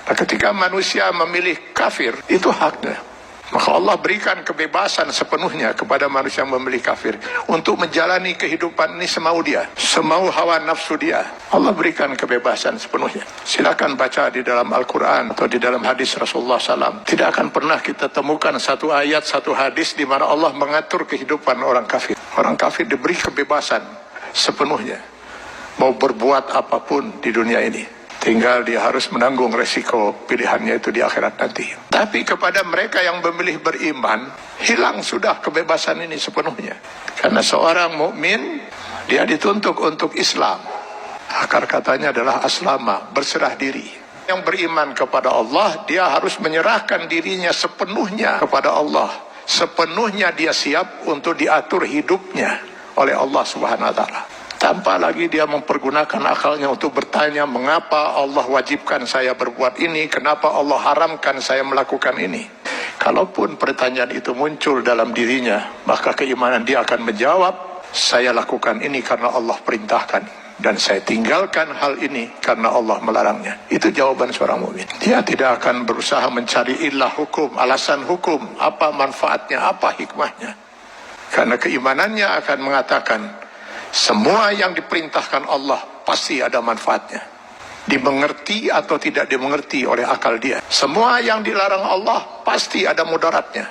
Nah, ketika manusia memilih kafir, itu haknya. Maka Allah berikan kebebasan sepenuhnya kepada manusia yang memilih kafir untuk menjalani kehidupan ini semau dia, semau hawa nafsu dia. Allah berikan kebebasan sepenuhnya. Silakan baca di dalam Al-Quran atau di dalam hadis Rasulullah SAW. Tidak akan pernah kita temukan satu ayat, satu hadis di mana Allah mengatur kehidupan orang kafir. Orang kafir diberi kebebasan sepenuhnya, mau berbuat apapun di dunia ini. Tinggal dia harus menanggung resiko pilihannya itu di akhirat nanti. Tapi kepada mereka yang memilih beriman, hilang sudah kebebasan ini sepenuhnya. Karena seorang mukmin dia dituntut untuk Islam. Akar katanya adalah aslama, berserah diri. Yang beriman kepada Allah, dia harus menyerahkan dirinya sepenuhnya kepada Allah. Sepenuhnya dia siap untuk diatur hidupnya oleh Allah Subhanahu wa taala. Tanpa lagi dia mempergunakan akalnya untuk bertanya, mengapa Allah wajibkan saya berbuat ini, kenapa Allah haramkan saya melakukan ini. Kalaupun pertanyaan itu muncul dalam dirinya, maka keimanan dia akan menjawab, saya lakukan ini karena Allah perintahkan, dan saya tinggalkan hal ini karena Allah melarangnya. Itu jawaban seorang mukmin. Dia tidak akan berusaha mencari ilah hukum, alasan hukum, apa manfaatnya, apa hikmahnya. Karena keimanannya akan mengatakan, semua yang diperintahkan Allah pasti ada manfaatnya. Dimengerti atau tidak dimengerti oleh akal dia. Semua yang dilarang Allah pasti ada mudaratnya.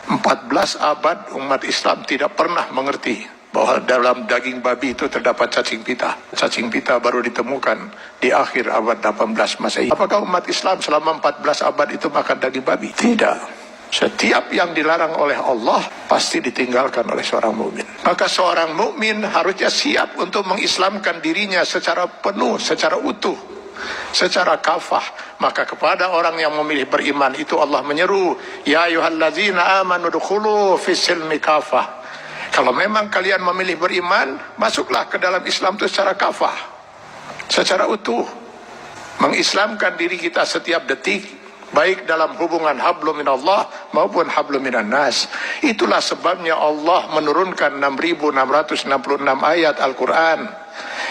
14 abad umat Islam tidak pernah mengerti bahwa dalam daging babi itu terdapat cacing pita. Cacing pita baru ditemukan di akhir abad 18 Masehi. Apakah umat Islam selama 14 abad itu makan daging babi? Tidak. Setiap yang dilarang oleh Allah pasti ditinggalkan oleh seorang mukmin. Maka seorang mukmin harusnya siap untuk mengislamkan dirinya secara penuh, secara utuh, secara kafah. Maka kepada orang yang memilih beriman itu Allah menyeru, ya ayyuhallazina amanu dukhulu fis-silmi kafah. Kalau memang kalian memilih beriman, masuklah ke dalam Islam itu secara kafah, secara utuh. Mengislamkan diri kita setiap detik, baik dalam hubungan hablum minallah maupun hablum minan nas. Itulah sebabnya Allah menurunkan 6.666 ayat Al-Quran,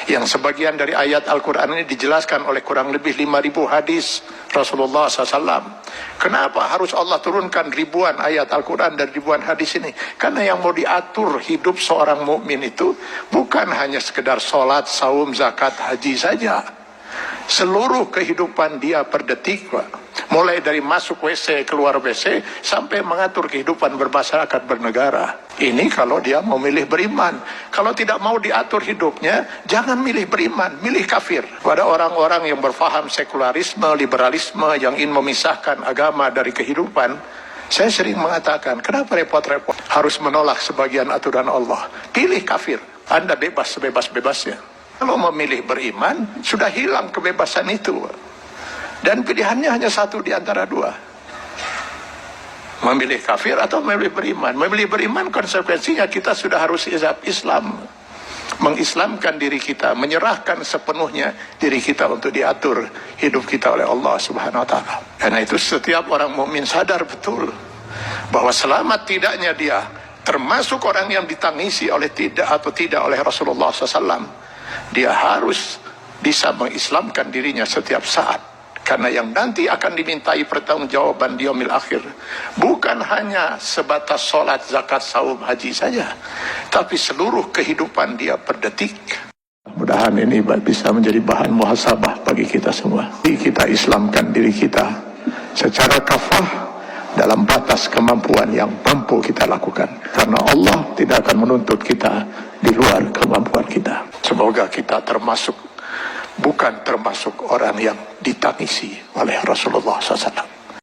yang sebagian dari ayat Al-Quran ini dijelaskan oleh kurang lebih 5.000 hadis Rasulullah SAW. Kenapa harus Allah turunkan ribuan ayat Al-Quran dan ribuan hadis ini? Karena yang mau diatur hidup seorang mukmin itu bukan hanya sekedar sholat, saum, zakat, haji saja. Seluruh kehidupan dia per detik, mulai dari masuk WC, keluar WC, sampai mengatur kehidupan bermasyarakat, bernegara. Ini kalau dia mau milih beriman. Kalau tidak mau diatur hidupnya, jangan milih beriman, milih kafir. Pada orang-orang yang berfaham sekularisme, liberalisme, yang ingin memisahkan agama dari kehidupan, saya sering mengatakan, kenapa repot-repot harus menolak sebagian aturan Allah? Pilih kafir, Anda bebas sebebas-bebasnya. Kalau memilih beriman, sudah hilang kebebasan itu. Dan pilihannya hanya satu di antara dua. Memilih kafir atau memilih beriman. Memilih beriman konsekuensinya kita sudah harus Islam. Mengislamkan diri kita, menyerahkan sepenuhnya diri kita untuk diatur hidup kita oleh Allah Subhanahu wa taala. Karena itu setiap orang mukmin sadar betul bahwa selamat tidaknya dia termasuk orang yang ditangisi oleh tidak oleh Rasulullah SAW. Dia harus bisa mengislamkan dirinya setiap saat. Karena yang nanti akan dimintai pertanggungjawaban di yaumil akhir bukan hanya sebatas sholat, zakat, saum, haji saja, tapi seluruh kehidupan dia per detik. Mudah-mudahan ini bisa menjadi bahan muhasabah bagi kita semua. Kita islamkan diri kita secara kafah dalam batas kemampuan yang mampu kita lakukan. Karena Allah tidak akan menuntut kita di luar kemampuan kita. Semoga kita bukan termasuk orang yang ditangisi oleh Rasulullah SAW.